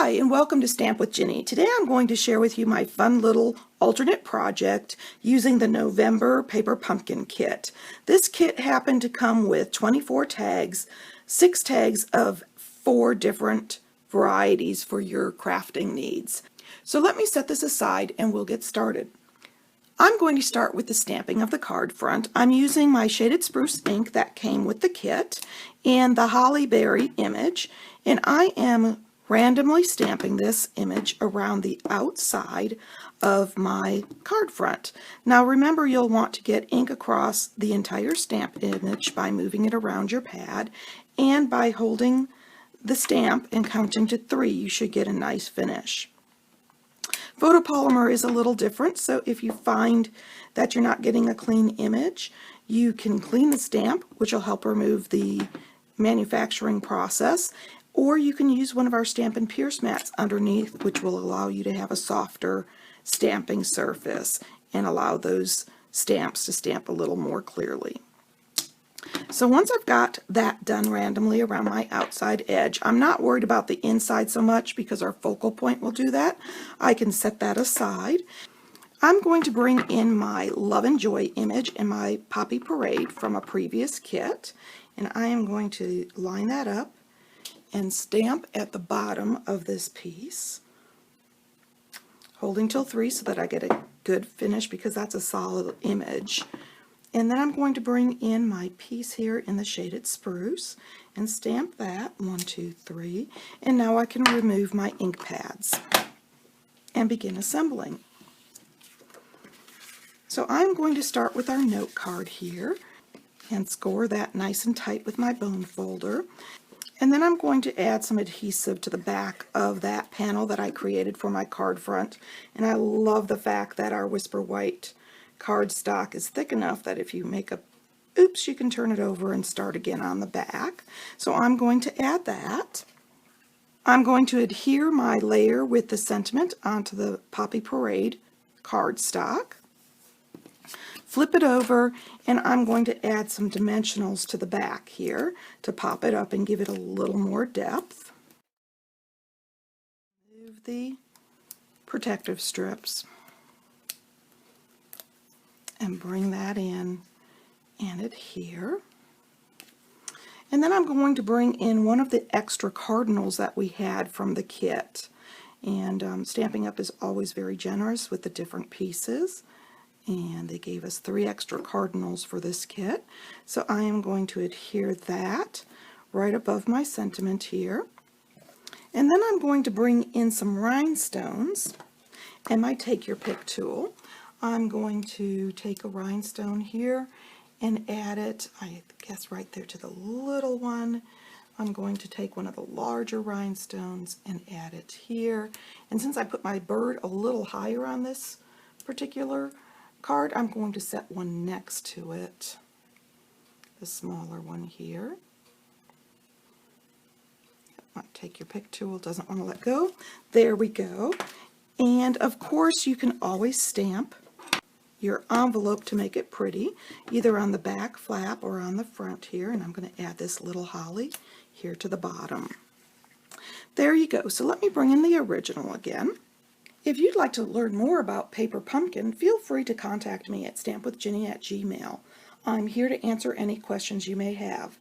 Hi, and welcome to Stamp with Ginny. Today I'm going to share with you my fun little alternate project using the November Paper Pumpkin Kit. This kit happened to come with 24 tags, 6 tags of 4 different varieties for your crafting needs. So let me set this aside and we'll get started. I'm going to start with the stamping of the card front. I'm using my shaded spruce ink that came with the kit and the holly berry image, and I am randomly stamping this image around the outside of my card front. Now remember, you'll want to get ink across the entire stamp image by moving it around your pad, and by holding the stamp and counting to 3 you should get a nice finish. Photopolymer is a little different, so if you find that you're not getting a clean image, you can clean the stamp, which will help remove the manufacturing process, or you can use one of our Stampin' Pierce mats underneath, which will allow you to have a softer stamping surface and allow those stamps to stamp a little more clearly. So once I've got that done randomly around my outside edge, I'm not worried about the inside so much because our focal point will do that. I can set that aside. I'm going to bring in my Love and Joy image and my Poppy Parade from a previous kit, and I am going to line that up and stamp at the bottom of this piece, holding till 3 so that I get a good finish because that's a solid image. And then I'm going to bring in my piece here in the shaded spruce and stamp that 1, 2, 3, and now I can remove my ink pads and begin assembling. So I'm going to start with our note card here and score that nice and tight with my bone folder. And then I'm going to add some adhesive to the back of that panel that I created for my card front. And I love the fact that our Whisper White cardstock is thick enough that if you make a oops, you can turn it over and start again on the back. So I'm going to add that. I'm going to adhere my layer with the sentiment onto the Poppy Parade cardstock. Flip it over, and I'm going to add some dimensionals to the back here to pop it up and give it a little more depth. Move the protective strips and bring that in and adhere. And then I'm going to bring in one of the extra cardinals that we had from the kit. And Stampin' Up! Is always very generous with the different pieces. And they gave us 3 extra cardinals for this kit. So I am going to adhere that right above my sentiment here. And then I'm going to bring in some rhinestones and my Take Your Pick tool. I'm going to take a rhinestone here and add it, I guess, right there to the little one. I'm going to take one of the larger rhinestones and add it here. And since I put my bird a little higher on this particular card, I'm going to set one next to it, the smaller one here. Take Your Pick tool, doesn't want to let go. There we go. And of course you can always stamp your envelope to make it pretty, either on the back flap or on the front here, and I'm going to add this little holly here to the bottom. There you go. So let me bring in the original again. If you'd like to learn more about Paper Pumpkin, feel free to contact me at stampwithginny@gmail.com. I'm here to answer any questions you may have.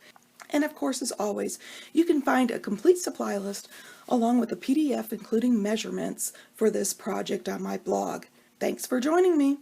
And of course, as always, you can find a complete supply list along with a PDF including measurements for this project on my blog. Thanks for joining me.